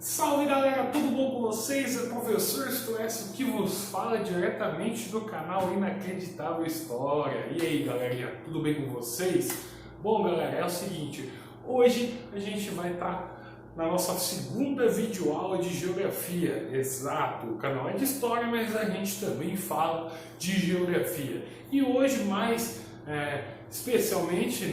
Salve galera, tudo bom com vocês? É o professor Stoess que vos fala diretamente do canal Inacreditável História. E aí galerinha, tudo bem com vocês? Bom galera, é o seguinte, hoje a gente vai estar na nossa segunda videoaula de Geografia. Exato, o canal é de História, mas a gente também fala de Geografia. E hoje mais especialmente,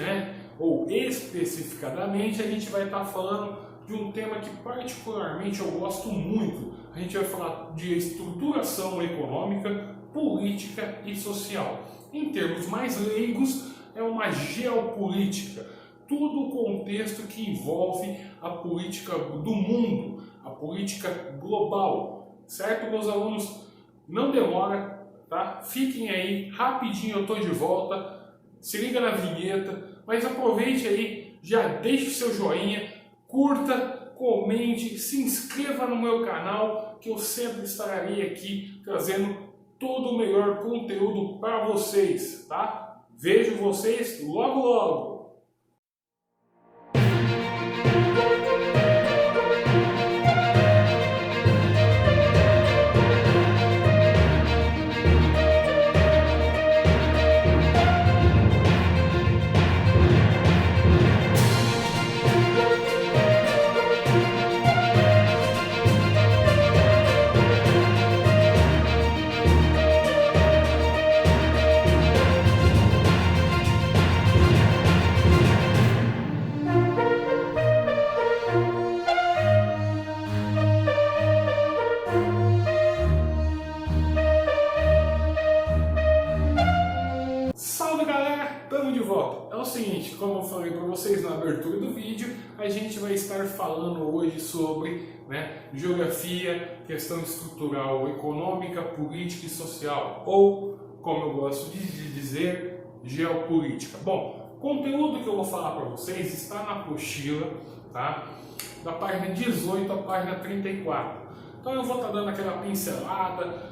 ou especificadamente, a gente vai estar falando de um tema que particularmente eu gosto muito. A gente vai falar de estruturação econômica, política e social. Em termos mais leigos, é uma geopolítica. Todo o contexto que envolve a política do mundo, a política global. Certo, meus alunos? Não demora, tá? Fiquem aí, rapidinho eu estou de volta. Se liga na vinheta, mas aproveite aí, já deixe o seu joinha, curta, comente, se inscreva no meu canal, que eu sempre estarei aqui trazendo todo o melhor conteúdo para vocês, tá? Vejo vocês logo logo! Salve galera, estamos de volta. É o seguinte, como eu falei para vocês na abertura do vídeo, a gente vai estar falando hoje sobre geografia, questão estrutural, econômica, política e social, ou, como eu gosto de dizer, geopolítica. Bom, o conteúdo que eu vou falar para vocês está na apostila, tá? Da página 18 à página 34. Então eu vou estar dando aquela pincelada,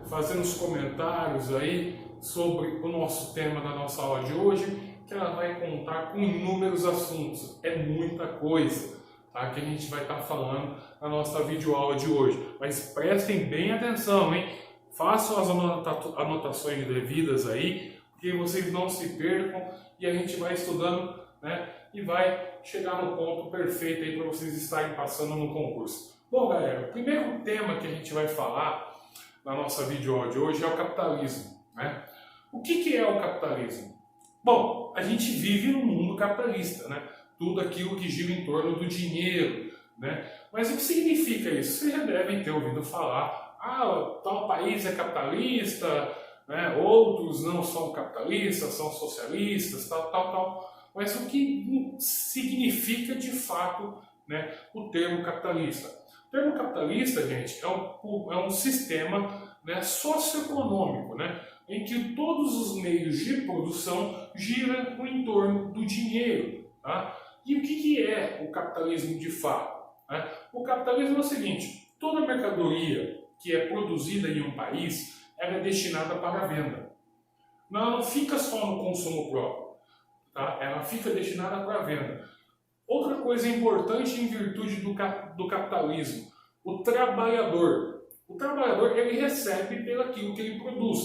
fazendo os comentários aí sobre o nosso tema da nossa aula de hoje, que ela vai contar com inúmeros assuntos. É muita coisa, tá, que a gente vai estar falando na nossa videoaula de hoje. Mas prestem bem atenção, hein? Façam as anotações devidas aí, porque vocês não se percam e a gente vai estudando, e vai chegar no ponto perfeito aí para vocês estarem passando no concurso. Bom, galera, o primeiro tema que a gente vai falar na nossa videoaula de hoje é o capitalismo. O que é o capitalismo? Bom, a gente vive num mundo capitalista, tudo aquilo que gira em torno do dinheiro, Mas o que significa isso? Vocês já devem ter ouvido falar, tal país é capitalista, outros não são capitalistas, são socialistas, tal. Mas o que significa de fato o termo capitalista? O termo capitalista, gente, é um sistema socioeconômico, em que todos os meios de produção giram em torno do dinheiro. Tá? E o que é o capitalismo de fato? O capitalismo é o seguinte: toda mercadoria que é produzida em um país ela é destinada para a venda. Ela não fica só no consumo próprio, tá? Ela fica destinada para a venda. Outra coisa importante em virtude do capitalismo: o trabalhador. O trabalhador ele recebe pelo aquilo que ele produz,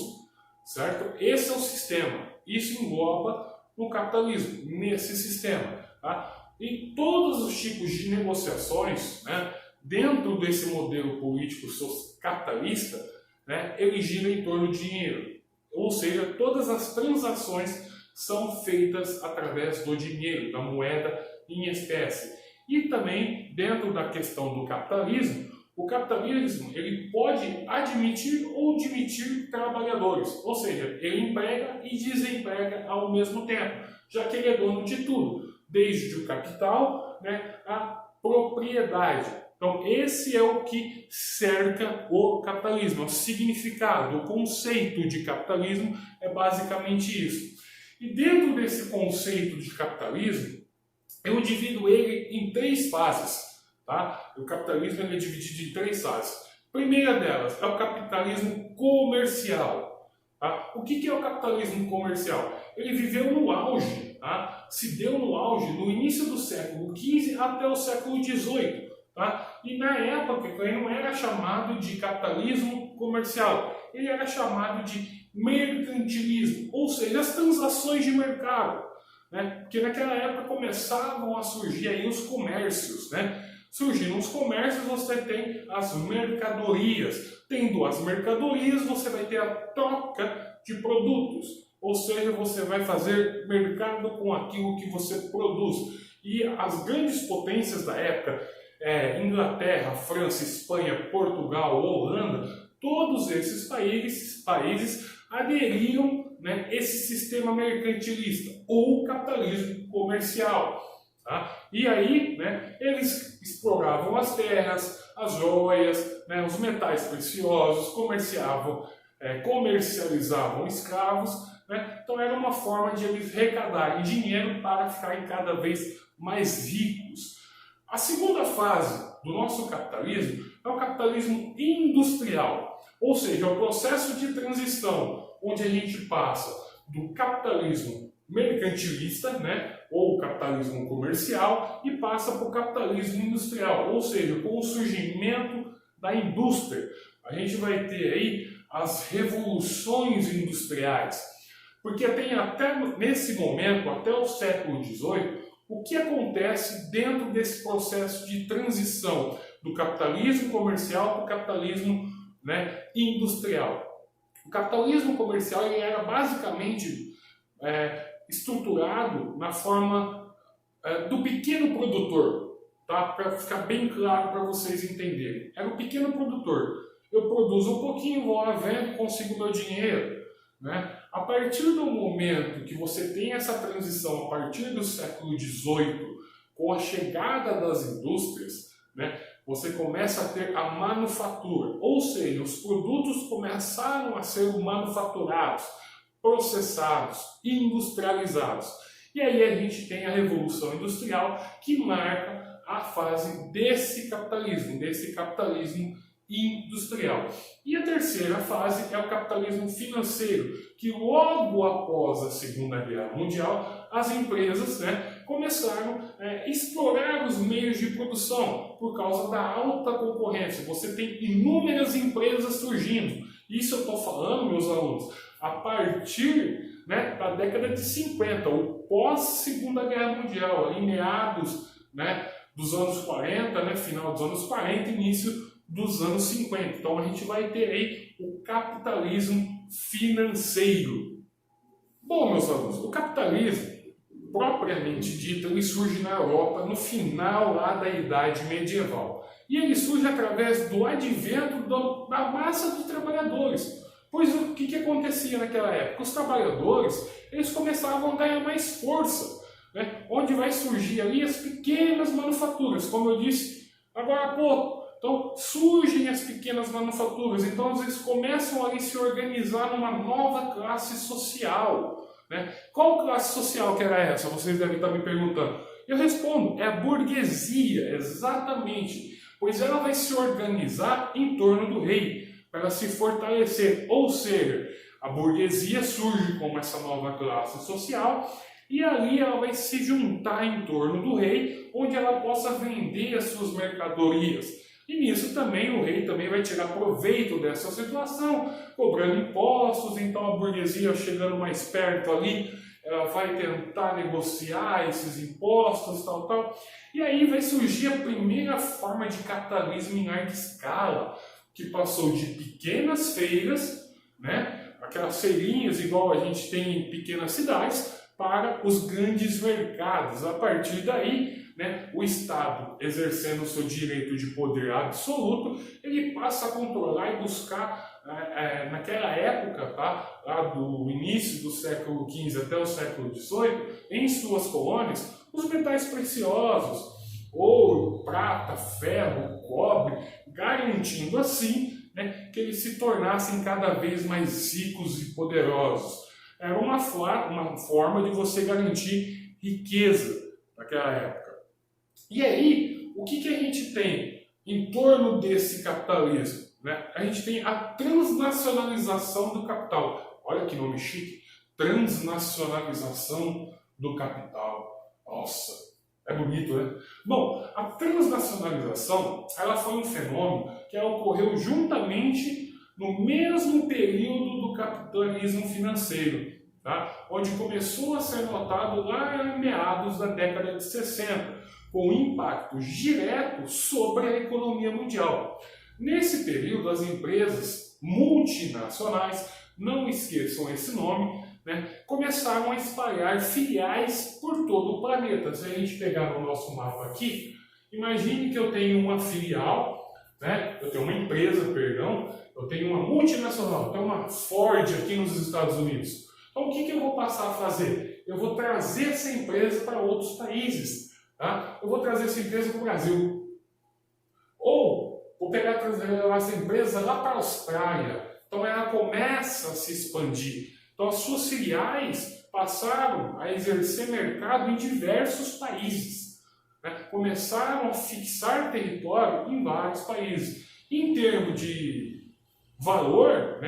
certo? Esse é o sistema. Isso engloba no capitalismo, nesse sistema. Tá? E todos os tipos de negociações, dentro desse modelo político capitalista, ele gira em torno do dinheiro. Ou seja, todas as transações são feitas através do dinheiro, da moeda em espécie. E também, dentro da questão do capitalismo, o capitalismo ele pode admitir ou demitir trabalhadores, ou seja, ele emprega e desemprega ao mesmo tempo, já que ele é dono de tudo, desde o capital à propriedade. Então esse é o que cerca o capitalismo, o significado, o conceito de capitalismo é basicamente isso. E dentro desse conceito de capitalismo, eu divido ele em três fases. Tá? O capitalismo é dividido em três fases. A primeira delas é o capitalismo comercial. Tá? O que é o capitalismo comercial? Ele viveu no auge, se deu no auge no início do século XV até o século XVIII. Tá? E na época ele não era chamado de capitalismo comercial, ele era chamado de mercantilismo, ou seja, as transações de mercado, né? Porque naquela época começavam a surgir aí os comércios, né? Surgindo os comércios, você tem as mercadorias. Tendo as mercadorias, você vai ter a troca de produtos, ou seja, você vai fazer mercado com aquilo que você produz. E as grandes potências da época, Inglaterra, França, Espanha, Portugal, Holanda, todos esses países aderiram, né, esse sistema mercantilista ou capitalismo comercial. Tá? E aí, né, eles exploravam as terras, as joias, né, os metais preciosos, comercializavam escravos, né? Então era uma forma de eles arrecadarem dinheiro para ficarem cada vez mais ricos. A segunda fase do nosso capitalismo é o capitalismo industrial, ou seja, é o processo de transição onde a gente passa do capitalismo mercantilista, né, ou capitalismo comercial, e passa para o capitalismo industrial, ou seja, com o surgimento da indústria. A gente vai ter aí as revoluções industriais, porque tem até nesse momento, até o século XVIII, o que acontece dentro desse processo de transição do capitalismo comercial para o capitalismo, né, industrial. O capitalismo comercial ele era basicamente estruturado na forma do pequeno produtor, tá? Para ficar bem claro para vocês entenderem. Era o pequeno produtor. Eu produzo um pouquinho, vou lá, vendo, consigo meu dinheiro, né? A partir do momento que você tem essa transição, a partir do século XVIII, com a chegada das indústrias, né, você começa a ter a manufatura, ou seja, os produtos começaram a ser manufaturados, processados, industrializados. E aí a gente tem a Revolução Industrial, que marca a fase desse capitalismo industrial. E a terceira fase é o capitalismo financeiro, que logo após a Segunda Guerra Mundial, as empresas, né, começaram a explorar os meios de produção por causa da alta concorrência. Você tem inúmeras empresas surgindo. Isso eu estou falando, meus alunos, a partir, né, da década de 50, o pós-Segunda Guerra Mundial, em meados, né, dos anos 40, né, final dos anos 40, início dos anos 50. Então a gente vai ter aí o capitalismo financeiro. Bom, meus alunos, o capitalismo, propriamente dito, ele surge na Europa no final lá da Idade Medieval. E ele surge através do advento da massa de trabalhadores. Pois o que acontecia naquela época? Os trabalhadores eles começavam a ganhar mais força, né? Onde vai surgir ali as pequenas manufaturas, como eu disse agora há pouco. Então surgem as pequenas manufaturas, então eles começam a se organizar numa nova classe social, né? Qual classe social que era essa? Vocês devem estar me perguntando. Eu respondo, é a burguesia, exatamente, pois ela vai se organizar em torno do rei, para se fortalecer, ou seja, a burguesia surge como essa nova classe social e ali ela vai se juntar em torno do rei, onde ela possa vender as suas mercadorias. E nisso também o rei também vai tirar proveito dessa situação, cobrando impostos. Então a burguesia chegando mais perto ali, ela vai tentar negociar esses impostos, tal. E aí vai surgir a primeira forma de capitalismo em larga escala, que passou de pequenas feiras, né, aquelas feirinhas igual a gente tem em pequenas cidades, para os grandes mercados. A partir daí, né, o Estado, exercendo o seu direito de poder absoluto, ele passa a controlar e buscar, naquela época, tá, lá do início do século XV até o século XVIII, em suas colônias, os metais preciosos, ouro, prata, ferro, cobre, garantindo assim, né, que eles se tornassem cada vez mais ricos e poderosos. Era uma forma de você garantir riqueza naquela época. E aí, o que a gente tem em torno desse capitalismo? Né? A gente tem a transnacionalização do capital. Olha que nome chique, transnacionalização do capital. Nossa! É bonito, né? Bom, a transnacionalização, ela foi um fenômeno que ocorreu juntamente no mesmo período do capitalismo financeiro, tá? Onde começou a ser notado lá em meados da década de 60, com impacto direto sobre a economia mundial. Nesse período, as empresas multinacionais, não esqueçam esse nome, começaram a espalhar filiais por todo o planeta. Se a gente pegar no nosso mapa aqui, imagine que eu tenho uma filial, eu tenho uma empresa, eu tenho uma multinacional, eu tenho uma Ford aqui nos Estados Unidos. Então o que eu vou passar a fazer? Eu vou trazer essa empresa para outros países. Tá? Eu vou trazer essa empresa para o Brasil. Ou vou levar essa empresa lá para a Austrália. Então ela começa a se expandir. Então as suas filiais passaram a exercer mercado em diversos países. Começaram a fixar território em vários países. Em termos de valor,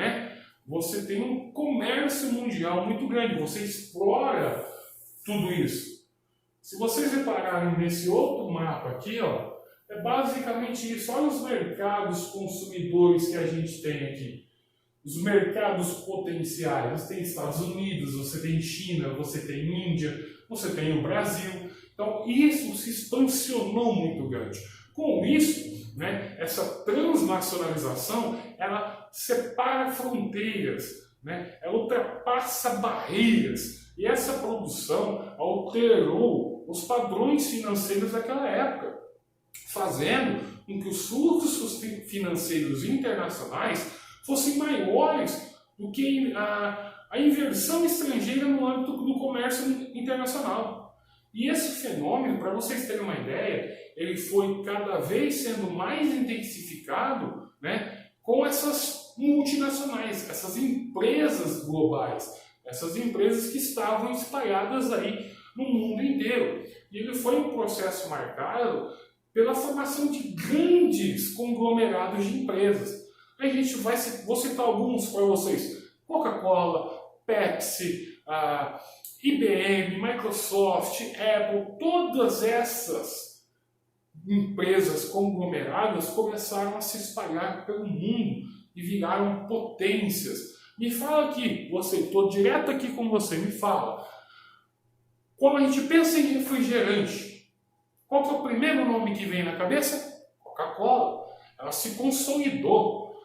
você tem um comércio mundial muito grande. Você explora tudo isso. Se vocês repararem nesse outro mapa aqui, é basicamente isso. Olha os mercados consumidores que a gente tem aqui. Os mercados potenciais. Você tem Estados Unidos, você tem China, você tem Índia, você tem o Brasil. Então isso se expansionou muito grande. Com isso, essa transnacionalização, ela separa fronteiras, ela ultrapassa barreiras. E essa produção alterou os padrões financeiros daquela época, fazendo com que os fluxos financeiros internacionais fossem maiores do que a inversão estrangeira no âmbito do comércio internacional. E esse fenômeno, para vocês terem uma ideia, ele foi cada vez sendo mais intensificado com essas multinacionais, essas empresas globais, essas empresas que estavam espalhadas aí no mundo inteiro. E ele foi um processo marcado pela formação de grandes conglomerados de empresas. A gente vou citar alguns para vocês: Coca-Cola, Pepsi, IBM, Microsoft, Apple, todas essas empresas conglomeradas começaram a se espalhar pelo mundo e viraram potências. Me fala aqui, estou direto aqui com você, me fala. Quando a gente pensa em refrigerante, qual que é o primeiro nome que vem na cabeça? Coca-Cola. Ela se consolidou,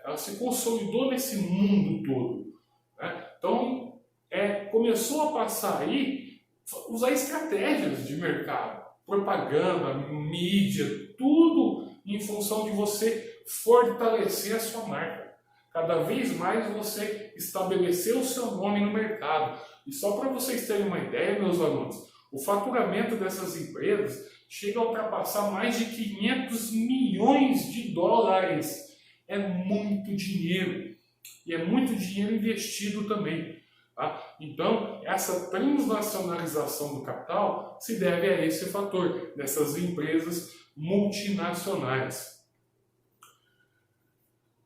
ela se consolidou nesse mundo todo. Então, começou a passar aí, usar estratégias de mercado, propaganda, mídia, tudo em função de você fortalecer a sua marca. Cada vez mais você estabelecer o seu nome no mercado. E só para vocês terem uma ideia, meus alunos, o faturamento dessas empresas chega a ultrapassar mais de 500 milhões de dólares. É muito dinheiro. E é muito dinheiro investido também. Tá? Então, essa transnacionalização do capital se deve a esse fator, dessas empresas multinacionais.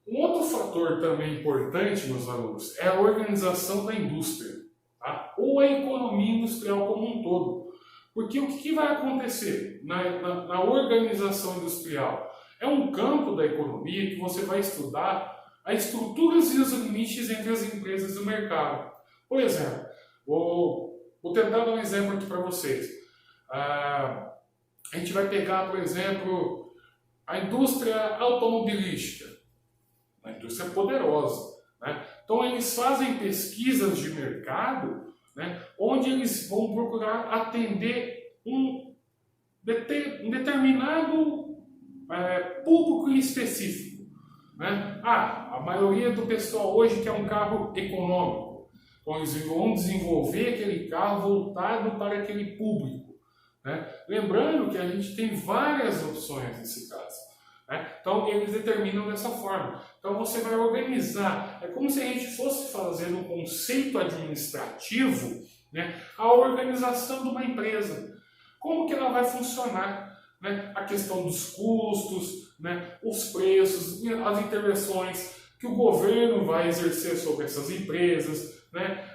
Um outro fator também importante, meus alunos, é a organização da indústria, tá? Ou a economia industrial como um todo. Porque o que vai acontecer na organização industrial? É um campo da economia que você vai estudar as estruturas e os limites entre as empresas e o mercado. Por exemplo, vou tentar dar um exemplo aqui para vocês. A gente vai pegar, por exemplo, a indústria automobilística. A indústria poderosa. Então, eles fazem pesquisas de mercado, onde eles vão procurar atender um determinado público específico. A maioria do pessoal hoje quer um carro econômico. Então, eles vão desenvolver aquele carro voltado para aquele público. Lembrando que a gente tem várias opções nesse caso. Então, eles determinam dessa forma. Então, você vai organizar. É como se a gente fosse fazer um conceito administrativo, a organização de uma empresa. Como que ela vai funcionar? A questão dos custos, os preços, as intervenções que o governo vai exercer sobre essas empresas,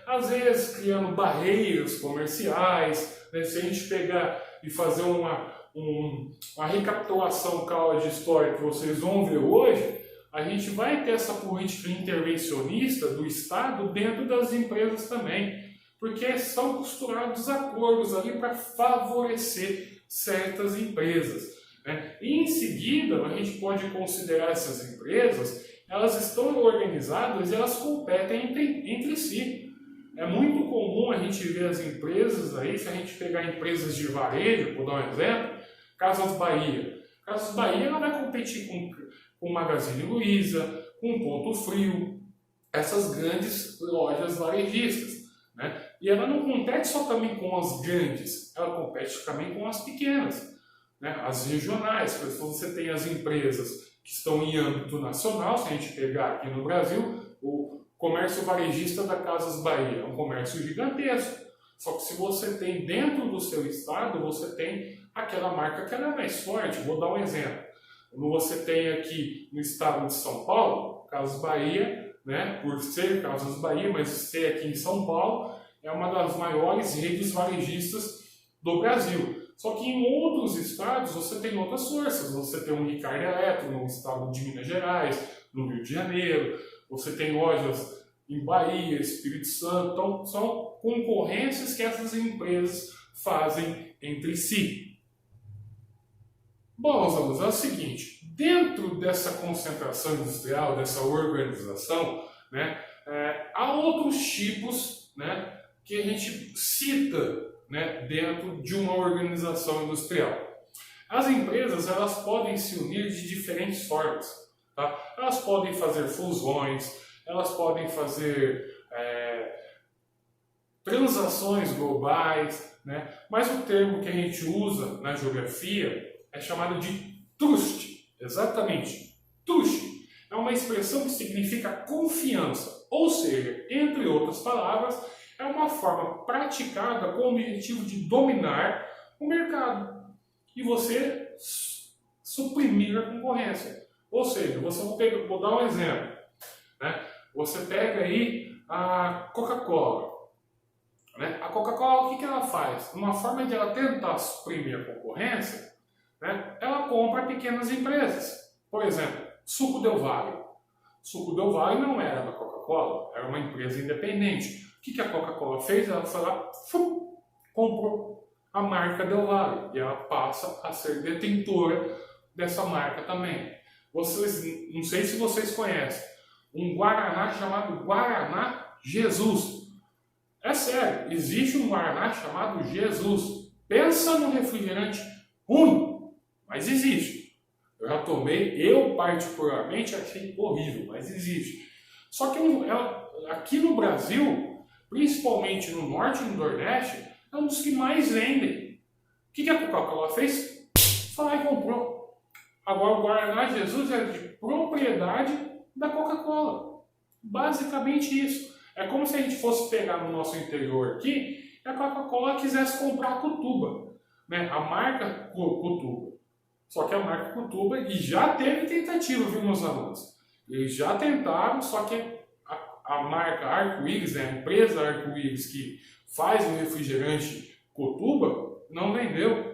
às vezes criando barreiras comerciais. Se a gente pegar e fazer uma recapitulação de história que vocês vão ver hoje, a gente vai ter essa política intervencionista do Estado dentro das empresas também, porque são costurados acordos ali para favorecer certas empresas, né? E em seguida, a gente pode considerar essas empresas, elas estão organizadas e elas competem entre si. É muito comum a gente ver as empresas aí, se a gente pegar empresas de varejo, por dar um exemplo, Casas Bahia. Casas Bahia ela vai competir com Magazine Luiza, com Ponto Frio, essas grandes lojas varejistas, né? E ela não compete só também com as grandes, ela compete também com as pequenas, né? As regionais. Por exemplo, você tem as empresas que estão em âmbito nacional, se a gente pegar aqui no Brasil, o comércio varejista da Casas Bahia é um comércio gigantesco. Só que se você tem dentro do seu estado, você tem aquela marca que ela é mais forte. Vou dar um exemplo. Quando você tem aqui no estado de São Paulo, Casas Bahia, né, por ser Casas Bahia, mas ser aqui em São Paulo, é uma das maiores redes varejistas do Brasil. Só que em outros estados você tem outras forças. Você tem o Ricardo Eletro no estado de Minas Gerais, no Rio de Janeiro. Você tem lojas em Bahia, Espírito Santo. Então, são concorrências que essas empresas fazem entre si. Bom, meus alunos, é o seguinte. Dentro dessa concentração industrial, dessa organização, né, há outros tipos, né, que a gente cita, né, dentro de uma organização industrial. As empresas elas podem se unir de diferentes formas. Tá? Elas podem fazer fusões, elas podem fazer transações globais, né? Mas o termo que a gente usa na geografia é chamado de trust. Exatamente, trust. É uma expressão que significa confiança, ou seja, entre outras palavras, é uma forma praticada com o objetivo de dominar o mercado e você suprimir a concorrência. Ou seja, vou dar um exemplo, né? Você pega aí a Coca-Cola. Né? A Coca-Cola, o que ela faz? Uma forma de ela tentar suprimir a concorrência, né? Ela compra pequenas empresas. Por exemplo, Suco Del Valle. Suco Del Valle não era da Coca-Cola, era uma empresa independente. O que a Coca-Cola fez? Ela foi lá, comprou a marca Del Valle e ela passa a ser detentora dessa marca também. Vocês, não sei se vocês conhecem, um Guaraná chamado Guaraná Jesus. É sério, existe um Guaraná chamado Jesus. Pensa num refrigerante ruim, mas existe. Eu já tomei, eu particularmente achei horrível, mas existe. Só que aqui no Brasil, principalmente no Norte e no Nordeste, é um dos que mais vendem. O que a Coca-Cola fez? Foi lá e comprou. Agora o Guaraná Jesus é de propriedade da Coca-Cola. Basicamente isso. É como se a gente fosse pegar no nosso interior aqui e a Coca-Cola quisesse comprar a Cutuba, né? A marca Cutuba. Só que a marca Cutuba, e já teve tentativa, viu, meus alunos? Eles já tentaram, só que a marca Arco-Íris, né? A empresa Arco-Íris que faz o refrigerante Cutuba, não vendeu.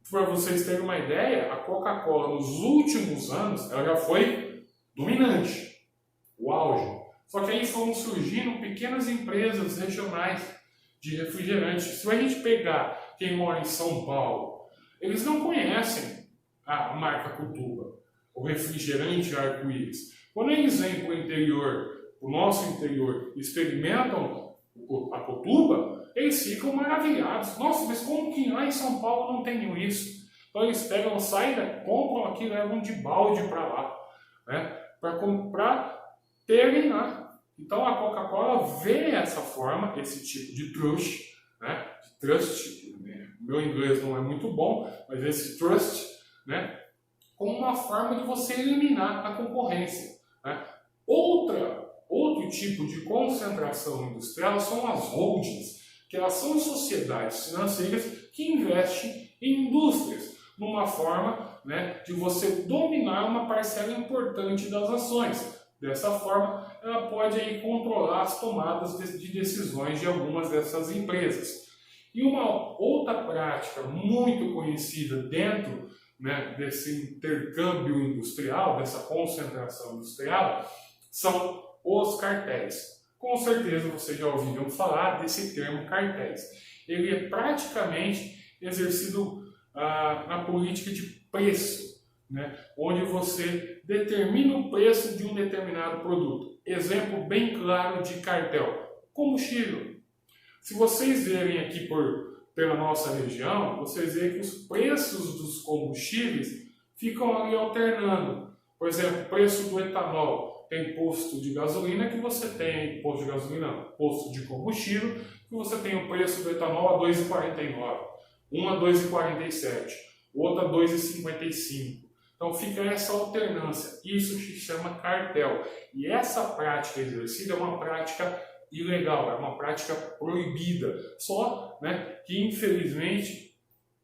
Para vocês terem uma ideia, a Coca-Cola nos últimos anos ela já foi dominante, o auge. Só que aí foram surgindo pequenas empresas regionais de refrigerantes. Se a gente pegar quem mora em São Paulo, eles não conhecem a marca Cutuba, o refrigerante Arco-Íris. Quando eles vêm para o interior, para o nosso interior, experimentam a Cutuba, eles ficam maravilhados. Nossa, mas como que lá em São Paulo não tem isso? Então eles pegam, saem, compram aqui e levam de balde para lá, né? Para terem lá. Então a Coca-Cola vê essa forma, esse tipo de trust, né? Trust, meu inglês não é muito bom, mas esse trust, né? Como uma forma de você eliminar a concorrência, né? Outro tipo de concentração industrial são as holdings, que elas são sociedades financeiras que investem em indústrias, numa forma, né, de você dominar uma parcela importante das ações. Dessa forma, ela pode aí controlar as tomadas de decisões de algumas dessas empresas. E uma outra prática muito conhecida dentro, né, desse intercâmbio industrial, dessa concentração industrial, são os cartéis. Com certeza vocês já ouviram falar desse termo cartéis. Ele é praticamente exercido na política de preço, né, onde você determina o preço de um determinado produto. Exemplo bem claro de cartel: combustível. Se vocês verem aqui pela nossa região, vocês veem que os preços dos combustíveis ficam ali alternando. Por exemplo, o preço do etanol. Tem posto de gasolina que você tem, posto de gasolina não, posto de combustível, que você tem o preço do etanol a R$ 2,49, um a R$ 2,47, outro a R$ 2,55. Então fica essa alternância, isso se chama cartel. E essa prática exercida é uma prática ilegal, é uma prática proibida. Só, né, que infelizmente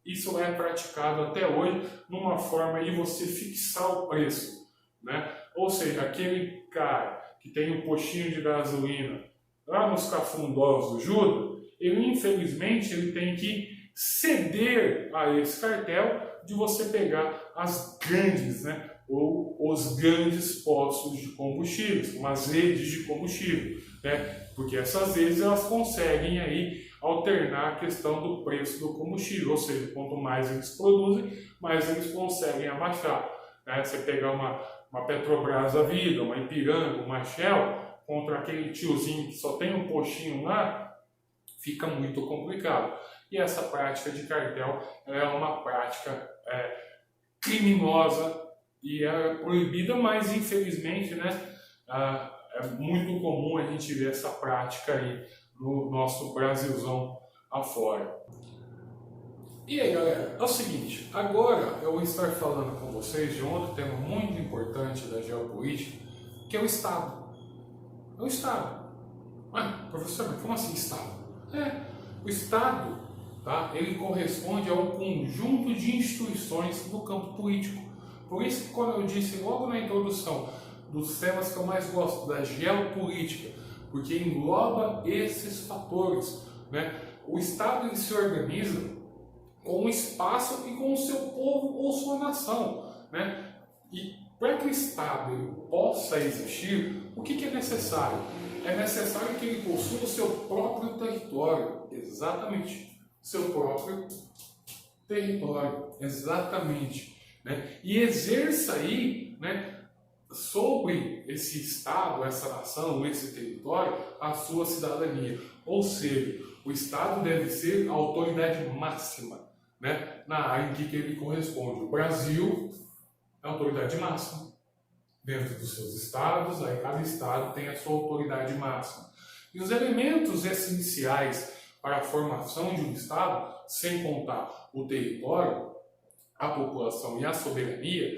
isso é praticado até hoje numa forma de você fixar o preço, né? Ou seja, aquele cara que tem um postinho de gasolina lá nos cafundós do Judas, ele infelizmente ele tem que ceder a esse cartel de você pegar as grandes, né, ou os grandes postos de combustíveis, como as redes de combustível, né? Porque essas redes elas conseguem aí alternar a questão do preço do combustível, ou seja, quanto mais eles produzem, mais eles conseguem abaixar, né? Você pegar uma Petrobras da vida, uma Ipiranga, uma Shell, contra aquele tiozinho que só tem um postinho lá, fica muito complicado. E essa prática de cartel é uma prática criminosa e é proibida, mas infelizmente, né, é muito comum a gente ver essa prática aí no nosso Brasilzão afora. E aí galera, é o seguinte, agora eu vou estar falando com vocês de um outro tema muito importante da geopolítica, que é o Estado. É o Estado. Professor, mas como assim Estado? O Estado, tá, ele corresponde a um conjunto de instituições no campo político. Por isso que quando eu disse logo na introdução dos temas que eu mais gosto, da geopolítica, porque engloba esses fatores, né? O Estado ele se organiza com o espaço e com o seu povo ou sua nação, né? E para que o Estado ele possa existir, o que é necessário? É necessário que ele possua o seu próprio território, exatamente, seu próprio território, exatamente, né? E exerça aí, né, sobre esse Estado, essa nação, esse território, a sua cidadania. Ou seja, o Estado deve ser a autoridade máxima, né, na área em que ele corresponde. O Brasil é a autoridade máxima dentro dos seus estados, aí cada estado tem a sua autoridade máxima. E os elementos essenciais para a formação de um Estado, sem contar o território, a população e a soberania,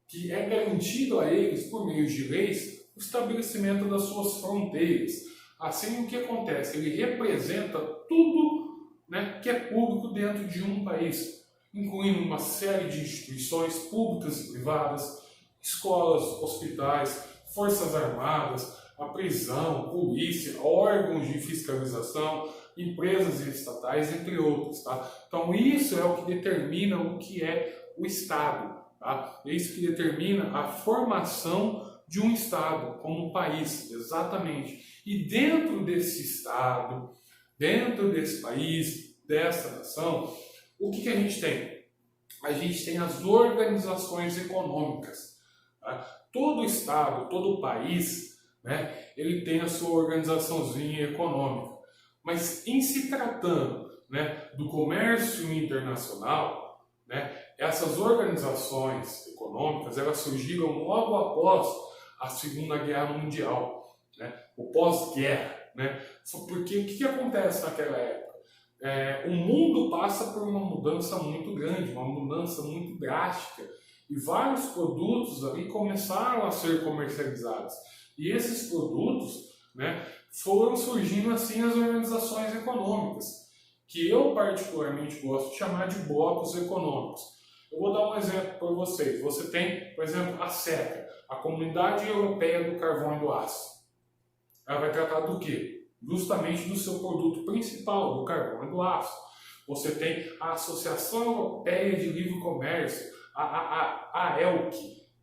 que é garantido a eles, por meio de leis, o estabelecimento das suas fronteiras. Assim, o que acontece? Ele representa tudo, né, que é público dentro de um país, incluindo uma série de instituições públicas e privadas, escolas, hospitais, forças armadas, a prisão, polícia, órgãos de fiscalização, empresas estatais, entre outros. Tá? Então isso é o que determina o que é o Estado. Tá? É isso que determina a formação de um Estado como um país, exatamente. E dentro desse Estado, dentro desse país, dessa nação, o que a gente tem? A gente tem as organizações econômicas. Tá? Todo Estado, todo país, né, ele tem a sua organizaçãozinha econômica. Mas em se tratando, né, do comércio internacional, né, essas organizações econômicas elas surgiram logo após a Segunda Guerra Mundial, né, o pós-guerra. Né, porque o que acontece naquela época? O mundo passa por uma mudança muito grande, uma mudança muito drástica, e vários produtos ali começaram a ser comercializados. E esses produtos, né, foram surgindo assim as organizações econômicas, que eu particularmente gosto de chamar de blocos econômicos. Eu vou dar um exemplo para vocês. Você tem, por exemplo, a SECA, a Comunidade Europeia do Carvão e do Aço. Ela vai tratar do quê? Justamente do seu produto principal, do carvão e do aço. você tem a Associação Europeia de Livre Comércio, a AELC,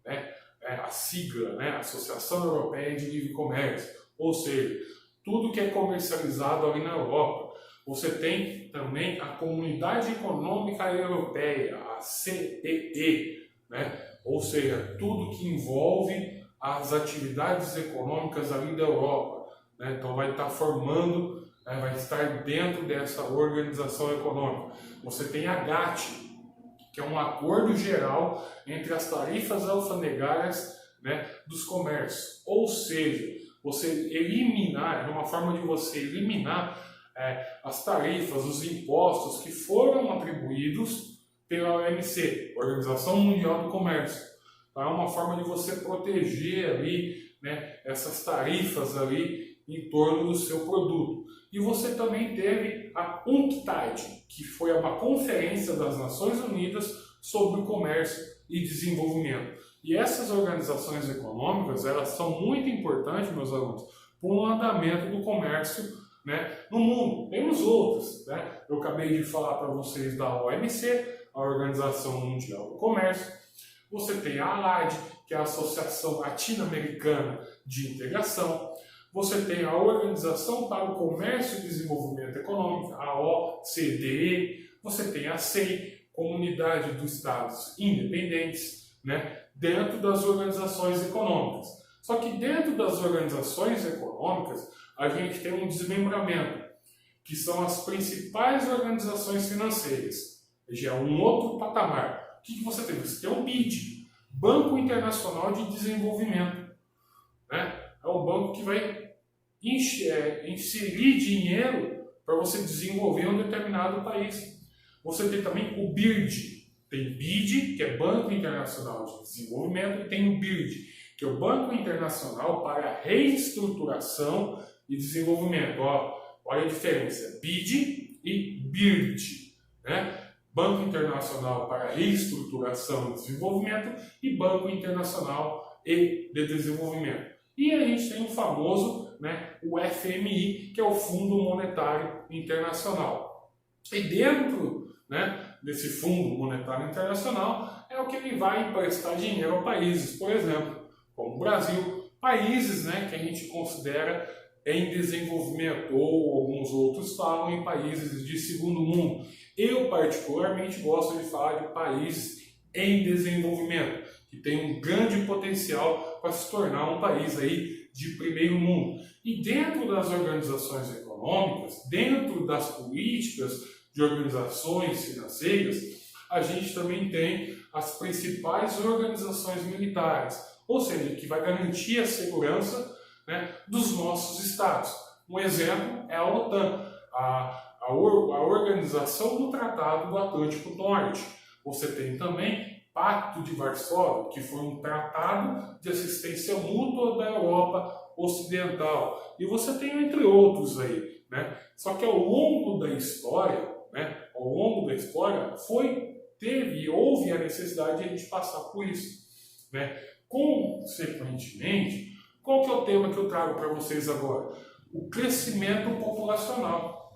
né? A sigla, né? Associação Europeia de Livre Comércio, ou seja, tudo que é comercializado ali na Europa. Você tem também a Comunidade Econômica Europeia, a CEE, né? Ou seja, tudo que envolve as atividades econômicas ali da Europa, né? Então vai estar formando, né? Vai estar dentro dessa organização econômica. Você tem a GATT, que é um acordo geral entre as tarifas alfandegárias, né, dos comércios. Ou seja, você eliminar, é uma forma de você eliminar as tarifas, os impostos que foram atribuídos pela OMC, Organização Mundial do Comércio. Então, é uma forma de você proteger ali, né, essas tarifas ali em torno do seu produto. E você também teve a UNCTAD, que foi uma conferência das Nações Unidas sobre o comércio e desenvolvimento. E essas organizações econômicas, elas são muito importantes, meus alunos, para o andamento do comércio, né, no mundo. Temos outras, né? Eu acabei de falar para vocês da OMC, a Organização Mundial do Comércio. Você tem a ALAD, que é a Associação Latino-Americana de Integração. Você tem a Organização para o Comércio e Desenvolvimento Econômico, a OCDE. Você tem a CEI, Comunidade dos Estados Independentes, né, dentro das organizações econômicas. Só que dentro das organizações econômicas, a gente tem um desmembramento, que são as principais organizações financeiras. Já é um outro patamar. O que você tem? Você tem o BID, Banco Internacional de Desenvolvimento, né? É um banco que vai inserir dinheiro para você desenvolver um determinado país. Você tem também o BIRD. Tem BID, que é Banco Internacional de Desenvolvimento, e tem o BIRD, que é o Banco Internacional para Reestruturação e Desenvolvimento. Olha a diferença, BID e BIRD, né? Banco Internacional para Reestruturação e Desenvolvimento e Banco Internacional de Desenvolvimento. E a gente tem o famoso, né, o FMI, que é o Fundo Monetário Internacional. E dentro, né, desse Fundo Monetário Internacional é o que ele vai emprestar dinheiro a países, por exemplo, como o Brasil, países, né, que a gente considera em desenvolvimento, ou alguns outros falam em países de segundo mundo. Eu particularmente gosto de falar de países em desenvolvimento, que tem um grande potencial para se tornar um país aí de primeiro mundo. E dentro das organizações econômicas, dentro das políticas de organizações financeiras, a gente também tem as principais organizações militares, ou seja, que vai garantir a segurança, né, dos nossos estados. Um exemplo é a OTAN, a Organização do Tratado do Atlântico Norte. Você tem também Pacto de Varsóvia, que foi um tratado de assistência mútua da Europa Ocidental. E você tem entre outros aí, né? Só que ao longo da história, né, teve e houve a necessidade de a gente passar por isso, né? Consequentemente, qual que é o tema que eu trago para vocês agora? O crescimento populacional.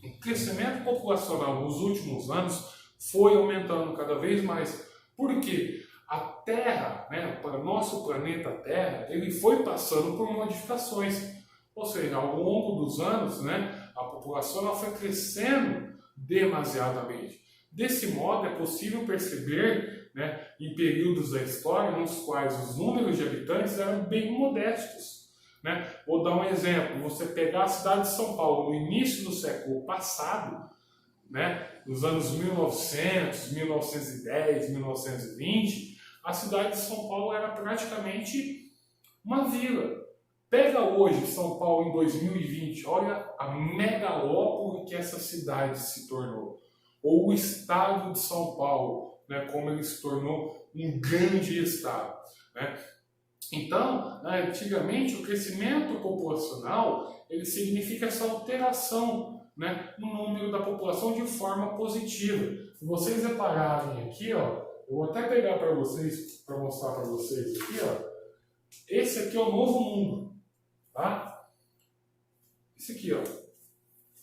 O crescimento populacional nos últimos anos foi aumentando cada vez mais. Por quê? A Terra, né, para o nosso planeta Terra, ele foi passando por modificações. Ou seja, ao longo dos anos, né, a população ela foi crescendo demasiadamente. Desse modo, é possível perceber, né, em períodos da história nos quais os números de habitantes eram bem modestos, né? Vou dar um exemplo. Você pegar a cidade de São Paulo no início do século passado, né, nos anos 1900, 1910, 1920, a cidade de São Paulo era praticamente uma vila. Pega hoje São Paulo em 2020, olha a megalópole que essa cidade se tornou. Ou o estado de São Paulo, né, como ele se tornou um grande estado, né? Então, antigamente, o crescimento populacional ele significa essa alteração, né, no número da população de forma positiva. Se vocês repararem aqui, ó, eu vou até pegar para vocês, para mostrar para vocês aqui, ó, esse aqui é o novo mundo, tá? Esse aqui, ó,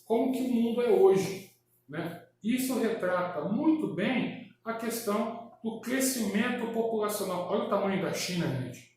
como que o mundo é hoje, né? Isso retrata muito bem a questão do crescimento populacional. Olha o tamanho da China, gente.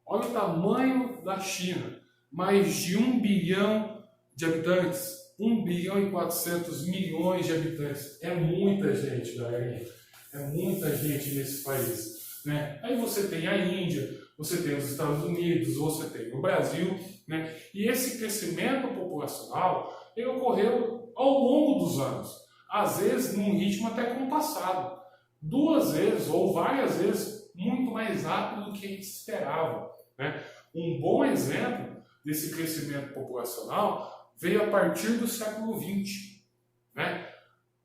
Olha o tamanho da China. Mais de 1 bilhão de habitantes. 1 bilhão e 400 milhões de habitantes. É muita gente, galerinha. É muita gente nesse país, né? Aí você tem a Índia, você tem os Estados Unidos, você tem o Brasil, né? E esse crescimento populacional, ele ocorreu ao longo dos anos. Às vezes num ritmo até compassado. 2 vezes ou várias vezes muito mais rápido do que a gente esperava, né? Um bom exemplo desse crescimento populacional veio a partir do século XX, né?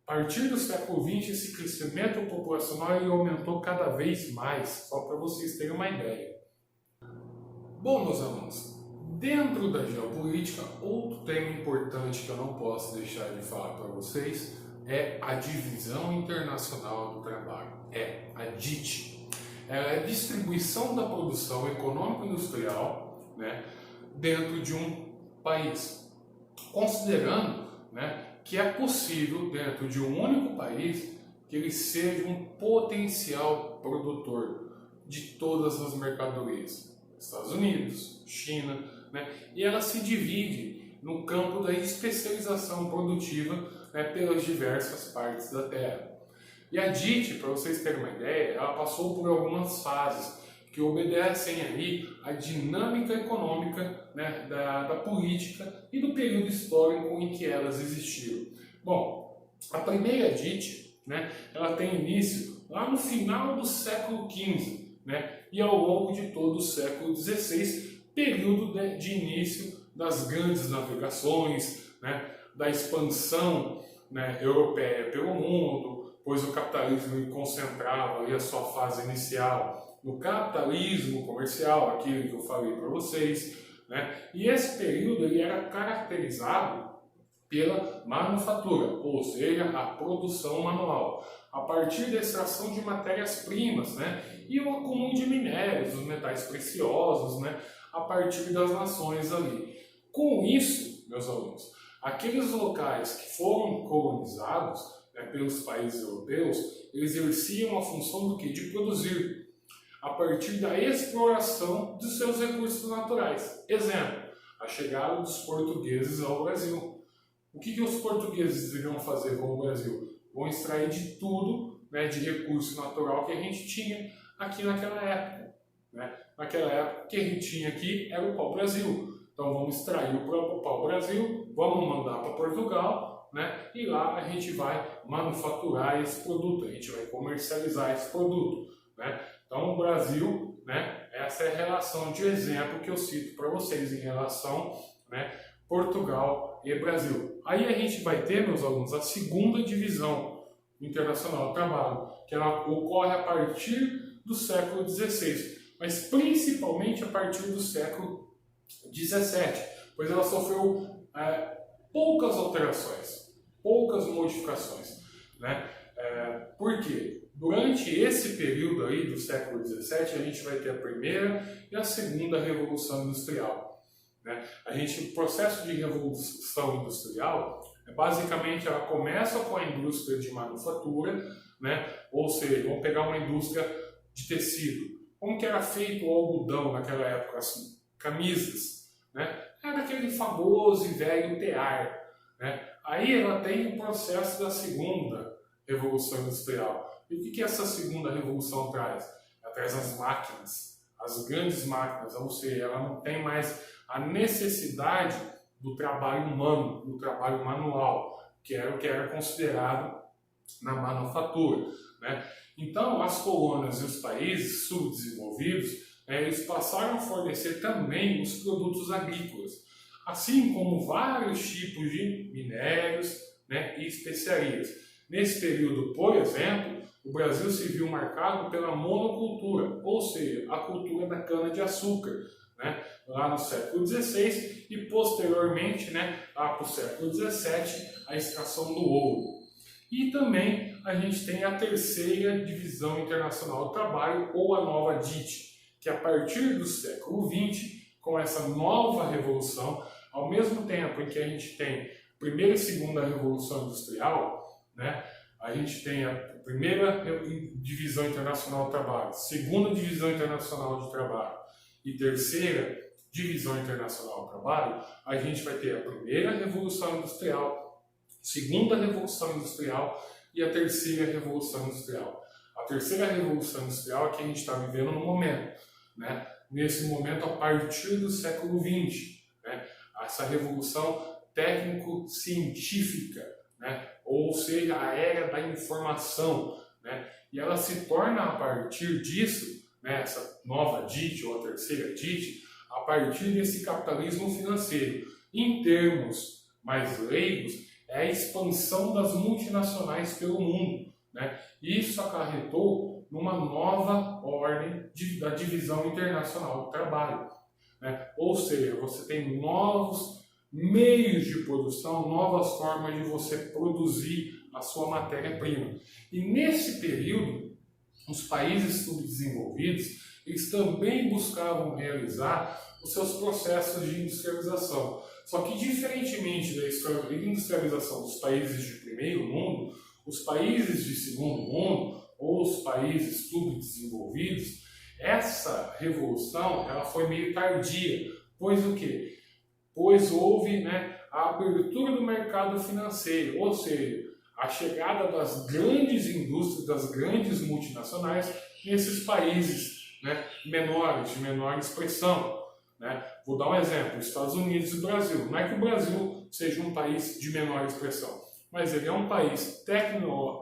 A partir do século XX, esse crescimento populacional ele aumentou cada vez mais, só para vocês terem uma ideia. Bom, meus alunos, dentro da geopolítica, outro tema importante que eu não posso deixar de falar para vocês é a divisão internacional do trabalho, a DIT. Ela é a distribuição da produção econômico-industrial, né, dentro de um país, considerando, né, que é possível, dentro de um único país, que ele seja um potencial produtor de todas as mercadorias. Estados Unidos, China, né? E ela se divide no campo da especialização produtiva, né, pelas diversas partes da Terra. E a DIT, para vocês terem uma ideia, ela passou por algumas fases que obedecem aí a dinâmica econômica, né, da política e do período histórico em que elas existiram. Bom, a primeira DIT, né, ela tem início lá no final do século XV, né, e ao longo de todo o século XVI, período de início das grandes navegações, né, da expansão, né, europeia pelo mundo, pois o capitalismo concentrava ali a sua fase inicial no capitalismo comercial, aquilo que eu falei para vocês, né? E esse período ele era caracterizado pela manufatura, ou seja, a produção manual, a partir da extração de matérias-primas, né? E o acúmulo de minérios, os metais preciosos, né? A partir das nações ali. Com isso, meus alunos, aqueles locais que foram colonizados, né, pelos países europeus, eles exerciam a função do quê? De produzir, a partir da exploração de seus recursos naturais. Exemplo, a chegada dos portugueses ao Brasil. O que os portugueses iriam fazer com o Brasil? Vão extrair de tudo, né, de recurso natural que a gente tinha aqui naquela época, né? Naquela época, o que a gente tinha aqui era o pau-brasil. Então vamos extrair o pau-brasil, vamos mandar para Portugal, né? E lá a gente vai manufaturar esse produto, a gente vai comercializar esse produto, né? Então o Brasil, né, essa é a relação de exemplo que eu cito para vocês em relação, né, Portugal e Brasil. Aí a gente vai ter, meus alunos, a segunda divisão internacional do trabalho, que ela ocorre a partir do século XVI, mas principalmente a partir do século XVII, pois ela sofreu poucas alterações, poucas modificações, né? Por quê? Durante esse período aí do século XVII, a gente vai ter a primeira e a segunda revolução industrial, né? O processo de revolução industrial, basicamente, ela começa com a indústria de manufatura, né? Ou seja, vamos pegar uma indústria de tecido. Como que era feito o algodão naquela época, assim, camisas, né? Era aquele famoso e velho tear, né? Aí ela tem o processo da segunda revolução industrial. E o que essa segunda revolução traz? Ela traz as máquinas, as grandes máquinas, ou seja, ela não tem mais a necessidade do trabalho humano, do trabalho manual, que era o que era considerado na manufatura, né? Então, as colônias e os países subdesenvolvidos, eles passaram a fornecer também os produtos agrícolas, assim como vários tipos de minérios, né, e especiarias. Nesse período, por exemplo, o Brasil se viu marcado pela monocultura, ou seja, a cultura da cana-de-açúcar, né, lá no século XVI e posteriormente, né, lá para o século XVII, a extração do ouro. E também a gente tem a terceira divisão internacional do trabalho, ou a nova DIT, que a partir do século XX, com essa nova revolução, ao mesmo tempo em que a gente tem a primeira e segunda revolução industrial, né? A gente tem a primeira divisão internacional do trabalho, segunda divisão internacional de trabalho e terceira divisão internacional do trabalho. A gente vai ter a primeira revolução industrial, segunda revolução industrial e a terceira revolução industrial. A terceira revolução industrial é que a gente está vivendo no momento, né? Nesse momento a partir do século XX, né? Essa revolução técnico-científica, né? Ou seja, a era da informação, né? E ela se torna a partir disso, né? Essa nova DIT ou a terceira DIT, a partir desse capitalismo financeiro. Em termos mais leigos, é a expansão das multinacionais pelo mundo, né? Isso acarretou numa nova ordem da divisão internacional do trabalho, né? Ou seja, você tem novos meios de produção, novas formas de você produzir a sua matéria-prima. E nesse período, os países subdesenvolvidos, eles também buscavam realizar os seus processos de industrialização. Só que, diferentemente da industrialização dos países de primeiro mundo, os países de segundo mundo, ou os países subdesenvolvidos, essa revolução ela foi meio tardia, pois o quê? Pois houve, né, a abertura do mercado financeiro, ou seja, a chegada das grandes indústrias, das grandes multinacionais nesses países, né, menores, de menor expressão, né? Vou dar um exemplo, Estados Unidos e Brasil. Não é que o Brasil seja um país de menor expressão, mas ele é um país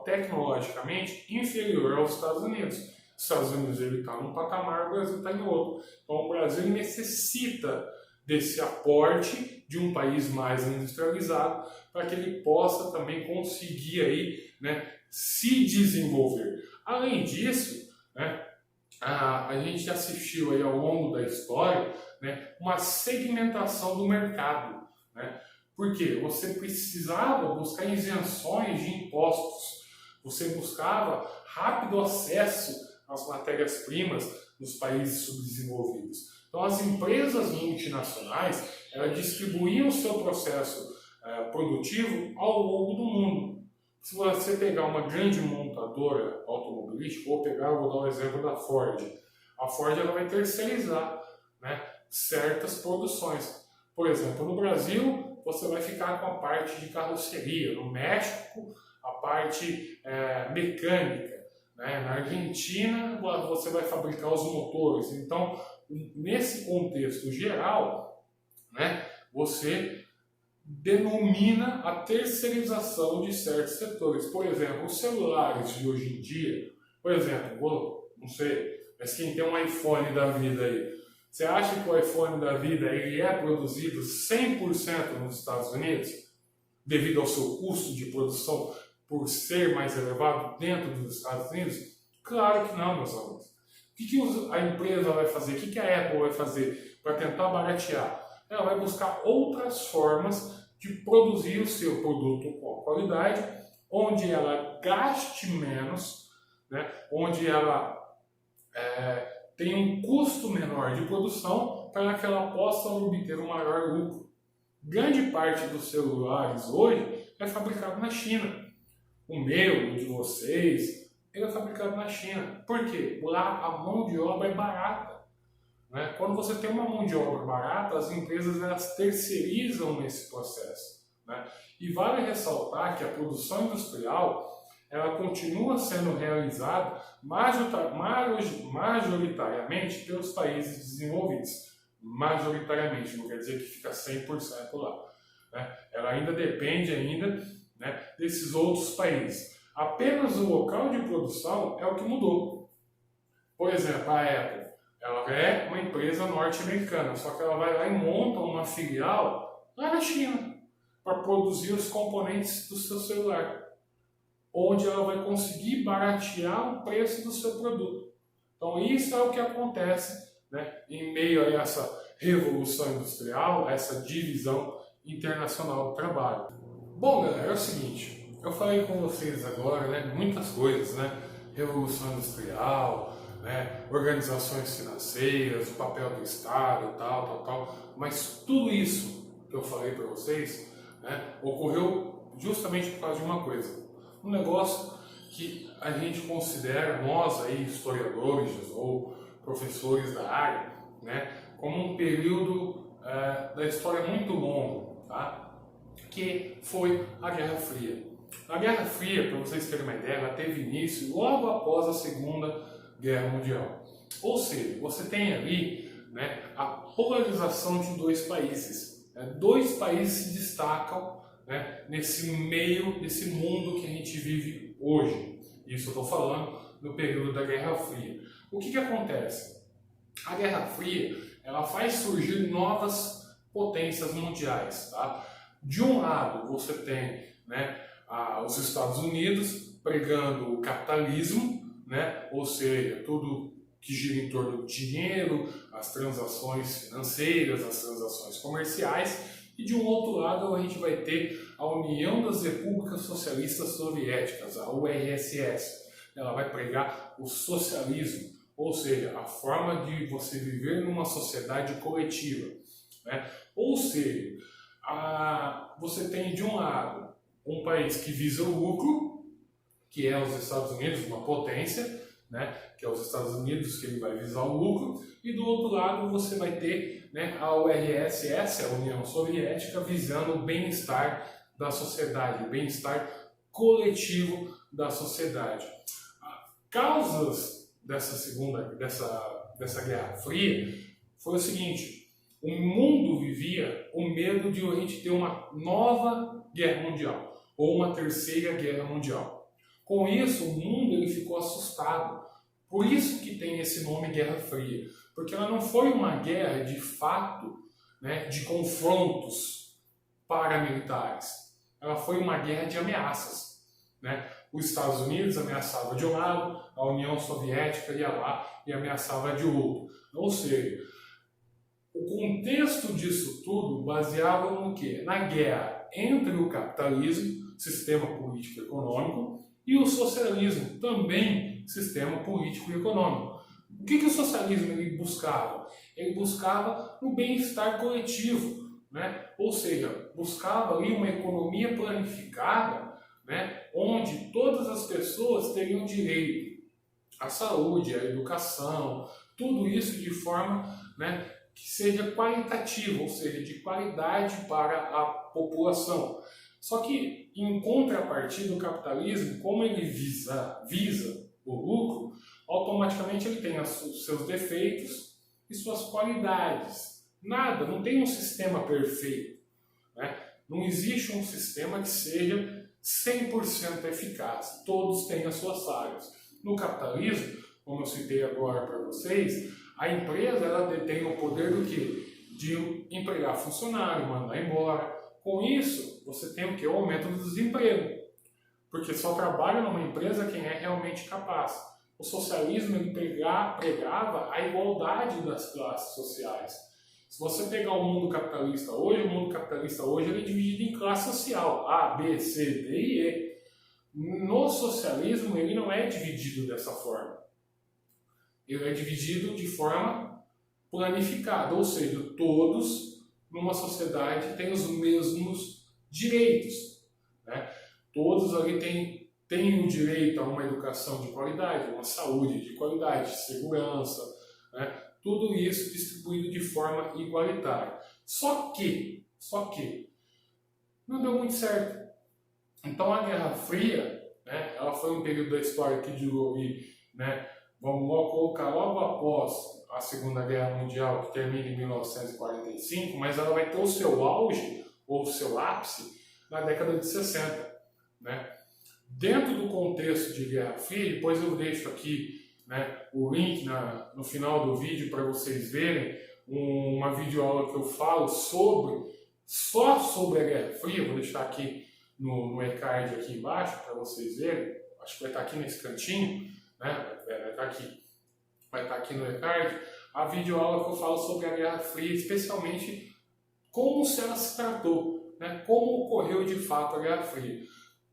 tecnologicamente inferior aos Estados Unidos. Os Estados Unidos está num patamar, o Brasil está em outro. Então o Brasil necessita desse aporte de um país mais industrializado para que ele possa também conseguir aí, né, se desenvolver. Além disso, né, a gente assistiu aí ao longo da história, né, uma segmentação do mercado, né? Porque você precisava buscar isenções de impostos, você buscava rápido acesso às matérias-primas nos países subdesenvolvidos. Então, as empresas multinacionais elas distribuíam o seu processo produtivo ao longo do mundo. Se você pegar uma grande montadora automobilística, vou dar o exemplo da Ford. A Ford ela vai terceirizar, né, certas produções. Por exemplo, no Brasil, você vai ficar com a parte de carroceria. No México, a parte mecânica. Né? Na Argentina, você vai fabricar os motores. Então, nesse contexto geral, né, você denomina a terceirização de certos setores. Por exemplo, os celulares de hoje em dia, por exemplo, não sei, mas quem tem um iPhone da vida aí, você acha que o iPhone da vida ele é produzido 100% nos Estados Unidos, devido ao seu custo de produção por ser mais elevado dentro dos Estados Unidos? Claro que não, meus amigos. O que a empresa vai fazer? O que a Apple vai fazer para tentar baratear? Ela vai buscar outras formas de produzir o seu produto com qualidade, onde ela gaste menos, né? Onde ela tem um custo menor de produção para que ela possa obter um maior lucro. Grande parte dos celulares hoje é fabricado na China. O meu, o de vocês, ele é fabricado na China. Por quê? Lá a mão de obra é barata. Né? Quando você tem uma mão de obra barata, as empresas elas terceirizam nesse processo. Né? E vale ressaltar que a produção industrial ela continua sendo realizada majoritariamente pelos países desenvolvidos. Majoritariamente, não quer dizer que fica 100% lá. Né? Ela ainda depende né, desses outros países. Apenas o local de produção é o que mudou. Por exemplo, a Apple, ela é uma empresa norte-americana, só que ela vai lá e monta uma filial lá na China para produzir os componentes do seu celular, onde ela vai conseguir baratear o preço do seu produto. Então isso é o que acontece, né, em meio a essa revolução industrial, essa divisão internacional do trabalho. Bom, galera, é o seguinte, eu falei com vocês agora, né, muitas coisas, né, revolução industrial, né, organizações financeiras, o papel do Estado, tal, mas tudo isso que eu falei para vocês, né, ocorreu justamente por causa de uma coisa. um negócio que a gente considera, nós aí, historiadores ou professores da área, né, como um período da história muito longo, tá? Que foi a Guerra Fria. A Guerra Fria, para vocês terem uma ideia, ela teve início logo após a Segunda Guerra Mundial. Ou seja, você tem ali, né, a polarização de dois países. Dois países se destacam, né, nesse meio, desse mundo que a gente vive hoje. Isso eu estou falando no período da Guerra Fria. O que acontece? A Guerra Fria, ela faz surgir novas potências mundiais. Tá? De um lado, você tem, né, os Estados Unidos pregando o capitalismo, né, ou seja, tudo que gira em torno do dinheiro, as transações financeiras, as transações comerciais, e de um outro lado a gente vai ter a União das Repúblicas Socialistas Soviéticas, a URSS. Ela vai pregar o socialismo, ou seja, a forma de você viver numa sociedade coletiva, né? Ou seja, você tem de um lado um país que visa o lucro, que é os Estados Unidos, uma potência, né, que é os Estados Unidos, que ele vai visar o lucro, e do outro lado você vai ter, né, a URSS, a União Soviética, visando o bem-estar da sociedade, o bem-estar coletivo da sociedade. Causas dessa Guerra Fria foi o seguinte: o mundo vivia o medo de a gente ter uma nova guerra mundial, ou uma terceira guerra mundial. Com isso, o mundo ele ficou assustado. Por isso que tem esse nome Guerra Fria. Porque ela não foi uma guerra de fato, né, de confrontos paramilitares. Ela foi uma guerra de ameaças. Né? Os Estados Unidos ameaçava de um lado, a União Soviética ia lá e ameaçava de outro. Ou seja, o contexto disso tudo baseava no quê? Na guerra entre o capitalismo, sistema político e econômico, e o socialismo, também sistema político e econômico. O que o socialismo ele buscava? Ele buscava o bem-estar coletivo, né? Ou seja, buscava ali uma economia planificada, né? Onde todas as pessoas teriam direito à saúde, à educação, tudo isso de forma, né, que seja qualitativa, ou seja, de qualidade para a população. Só que, em contrapartida, o capitalismo, como ele visa o lucro, automaticamente ele tem os seus defeitos e suas qualidades. Não tem um sistema perfeito. Né? Não existe um sistema que seja 100% eficaz. Todos têm as suas falhas. No capitalismo, como eu citei agora para vocês, a empresa ela detém o poder do quê? De empregar funcionário, mandar embora. Com isso, você tem o quê? O aumento do desemprego. Porque só trabalha numa empresa quem é realmente capaz. O socialismo ele pregava a igualdade das classes sociais. Se você pegar o mundo capitalista hoje, ele é dividido em classe social, A, B, C, D e E. No socialismo ele não é dividido dessa forma. Ele é dividido de forma planificada, ou seja, todos numa sociedade têm os mesmos direitos. Né? Todos ali têm o direito a uma educação de qualidade, uma saúde de qualidade, segurança, né? Tudo isso distribuído de forma igualitária. Só que, não deu muito certo. Então a Guerra Fria, né, ela foi um período da história que durou, né, vamos colocar logo após a Segunda Guerra Mundial, que termina em 1945, mas ela vai ter o seu auge, ou o seu ápice, na década de 60. Né? Dentro do contexto de Guerra Fria, depois eu deixo aqui, né, o link no final do vídeo para vocês verem uma videoaula que eu falo só sobre a Guerra Fria. Vou deixar aqui no e-card aqui embaixo para vocês verem. Acho que vai estar aqui nesse cantinho, né? Vai estar aqui no e-card a videoaula que eu falo sobre a Guerra Fria, especialmente como ela se tratou, né? Como ocorreu de fato a Guerra Fria.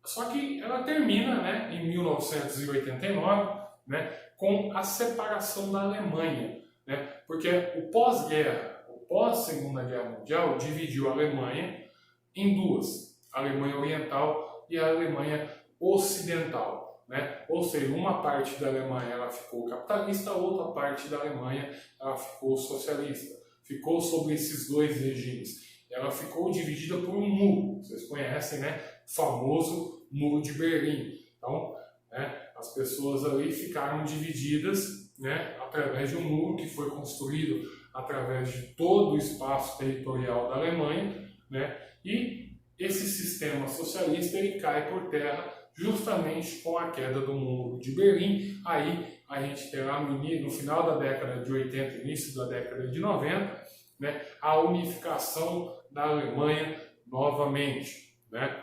Só que ela termina, né, em 1989, né, com a separação da Alemanha, né, porque o pós-guerra, o pós-Segunda Guerra Mundial, dividiu a Alemanha em duas, a Alemanha Oriental e a Alemanha ocidental, né? Ou seja, uma parte da Alemanha ela ficou capitalista, a outra parte da Alemanha ela ficou socialista, ficou sobre esses dois regimes. Ela ficou dividida por um muro, vocês conhecem, né? O famoso Muro de Berlim. Então, né, as pessoas ali ficaram divididas, né, através de um muro que foi construído através de todo o espaço territorial da Alemanha, né, e esse sistema socialista ele cai por terra justamente com a queda do Muro de Berlim. Aí a gente terá no final da década de 80, início da década de 90, né, a unificação da Alemanha novamente, né.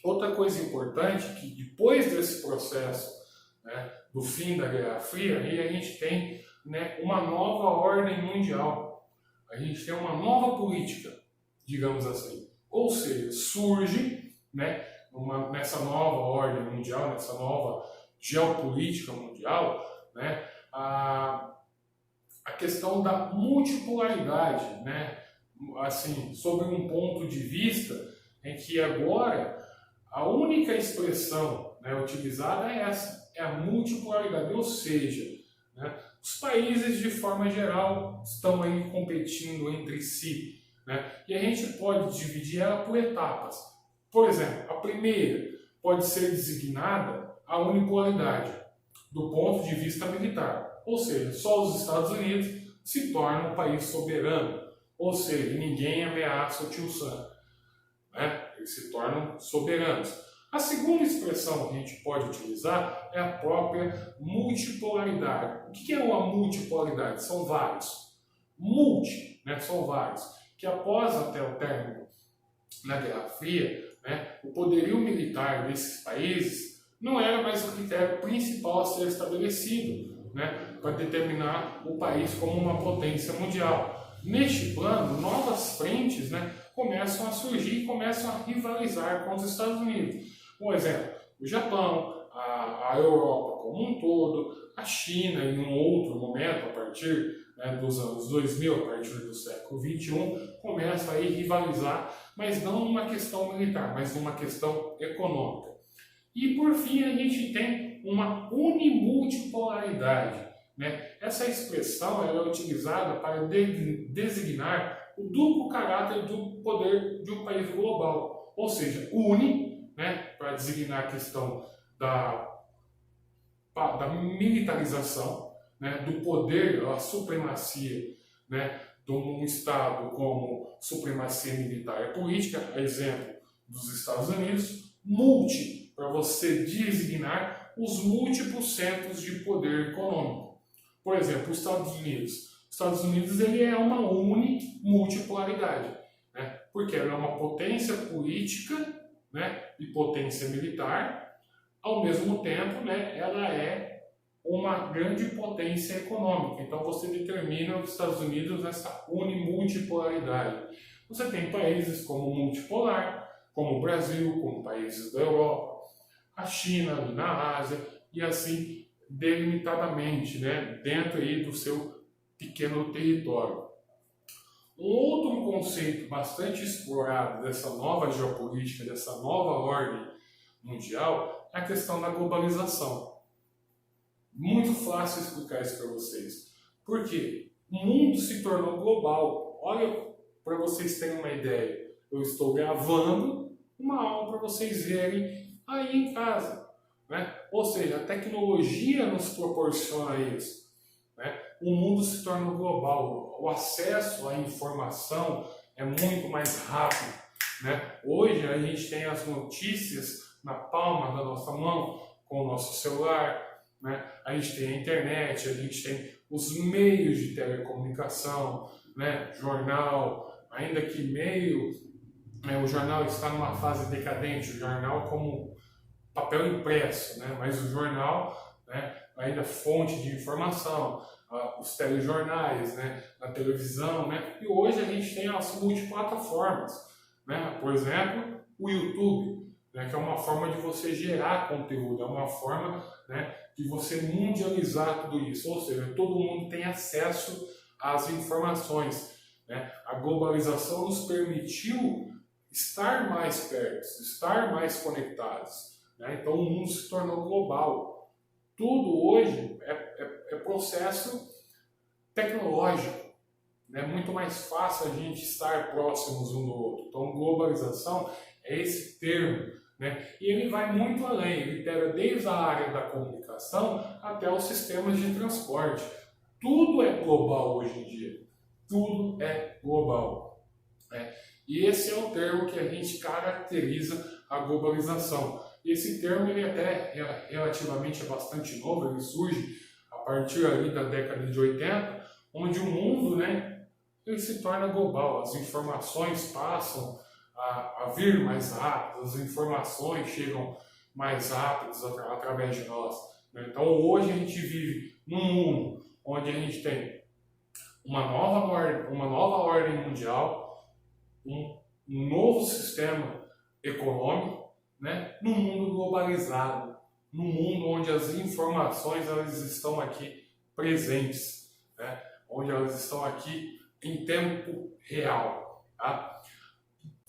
Outra coisa importante é que depois desse processo, né, do fim da Guerra Fria, aí a gente tem, né, uma nova ordem mundial, a gente tem uma nova política, digamos assim. Ou seja, surge, né, nessa nova ordem mundial, nessa nova geopolítica mundial, né, a questão da multipolaridade, né, assim, sob um ponto de vista em que agora a única expressão, né, utilizada é essa, é a multipolaridade, ou seja, né, os países de forma geral estão aí competindo entre si, né, e a gente pode dividir ela por etapas. Por exemplo, a primeira pode ser designada a unipolaridade, do ponto de vista militar, ou seja, só os Estados Unidos se tornam um país soberano, ou seja, ninguém ameaça o tio Sam, né? Eles se tornam soberanos. A segunda expressão que a gente pode utilizar é a própria multipolaridade. O que é uma multipolaridade? São vários. Multi, né? São vários. Que após até o término da Guerra Fria, né, o poderio militar desses países não era mais o critério principal a ser estabelecido, né, para determinar o país como uma potência mundial. Neste plano, novas frentes, né, começam a surgir e começam a rivalizar com os Estados Unidos. Por exemplo, o Japão, a Europa como um todo, a China em um outro momento, a partir, né, dos anos 2000, a partir do século XXI, começa a rivalizar, mas não numa questão militar, mas numa questão econômica. E por fim a gente tem uma unimultipolaridade, né? Essa expressão ela é utilizada para designar o duplo caráter do poder de um país global, ou seja, uni, né, para designar a questão da militarização, né, do poder, a supremacia, né, de um Estado como supremacia militar e política, a exemplo dos Estados Unidos, multi, para você designar os múltiplos centros de poder econômico. Por exemplo, os Estados Unidos. Os Estados Unidos ele é uma unimultipolaridade, né? Porque ela é uma potência política, né, e potência militar, ao mesmo tempo, né, ela é uma grande potência econômica. Então você determina os Estados Unidos nessa unimultipolaridade. Você tem países como multipolar, como o Brasil, como países da Europa, a China ali na Ásia, e assim delimitadamente, né, dentro aí do seu pequeno território. Um outro conceito bastante explorado dessa nova geopolítica, dessa nova ordem mundial, é a questão da globalização. Muito fácil explicar isso para vocês. Por quê? O mundo se tornou global. Olha, para vocês terem uma ideia, eu estou gravando uma aula para vocês verem aí em casa, né? Ou seja, a tecnologia nos proporciona isso, né? O mundo se torna global, o acesso à informação é muito mais rápido, né? Hoje a gente tem as notícias na palma da nossa mão, com o nosso celular, né? A gente tem a internet, a gente tem os meios de telecomunicação, né? Jornal, ainda que meio, né? O jornal está numa fase decadente, o jornal como papel impresso, né? Mas o jornal, né, ainda fonte de informação, os telejornais, né, na televisão, né? E hoje a gente tem as multiplataformas, né? Por exemplo, o YouTube, né, que é uma forma de você gerar conteúdo, é uma forma, né, de você mundializar tudo isso, ou seja, todo mundo tem acesso às informações, né? A globalização nos permitiu estar mais perto, estar mais conectados, né? Então o mundo se tornou global. Tudo hoje é processo tecnológico. É muito mais fácil a gente estar próximos um do outro. Então globalização é esse termo, né? E ele vai muito além, ele pega desde a área da comunicação até os sistemas de transporte. Tudo é global hoje em dia. Tudo é global, né? E esse é o termo que a gente caracteriza a globalização. E esse termo ele até relativamente é bastante novo, ele surge a partir ali da década de 80, onde o mundo, né, ele se torna global. As informações passam a vir mais rápido, as informações chegam mais rápidas através de nós, né? Então hoje a gente vive num mundo onde a gente tem uma nova ordem mundial, um novo sistema econômico, né? Num mundo globalizado, num mundo onde as informações elas estão aqui presentes, né? Onde elas estão aqui em tempo real. Tá?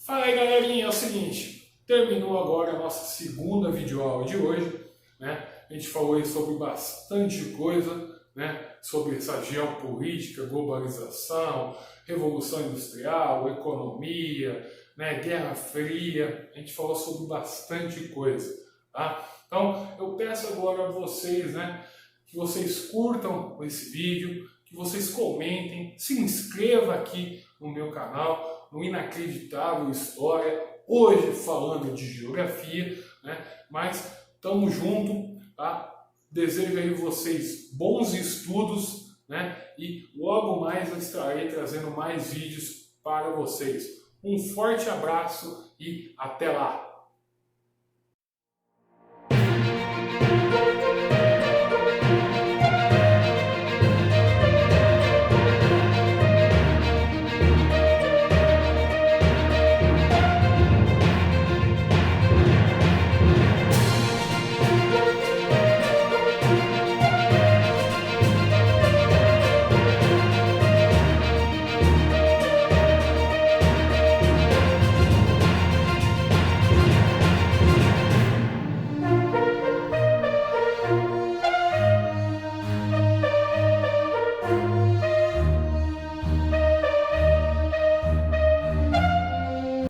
Fala aí, galerinha, é o seguinte, terminou agora a nossa segunda videoaula de hoje, né? A gente falou aí sobre bastante coisa, né? Sobre essa geopolítica, globalização, revolução industrial, economia, né? Guerra Fria, a gente falou sobre bastante coisa. Tá? Então eu peço agora a vocês, né, que vocês curtam esse vídeo, que vocês comentem, se inscreva aqui no meu canal, no Inacreditável História, hoje falando de geografia, né? Mas tamo junto, tá? Desejo aí vocês bons estudos, né? E logo mais eu estarei trazendo mais vídeos para vocês. Um forte abraço e até lá!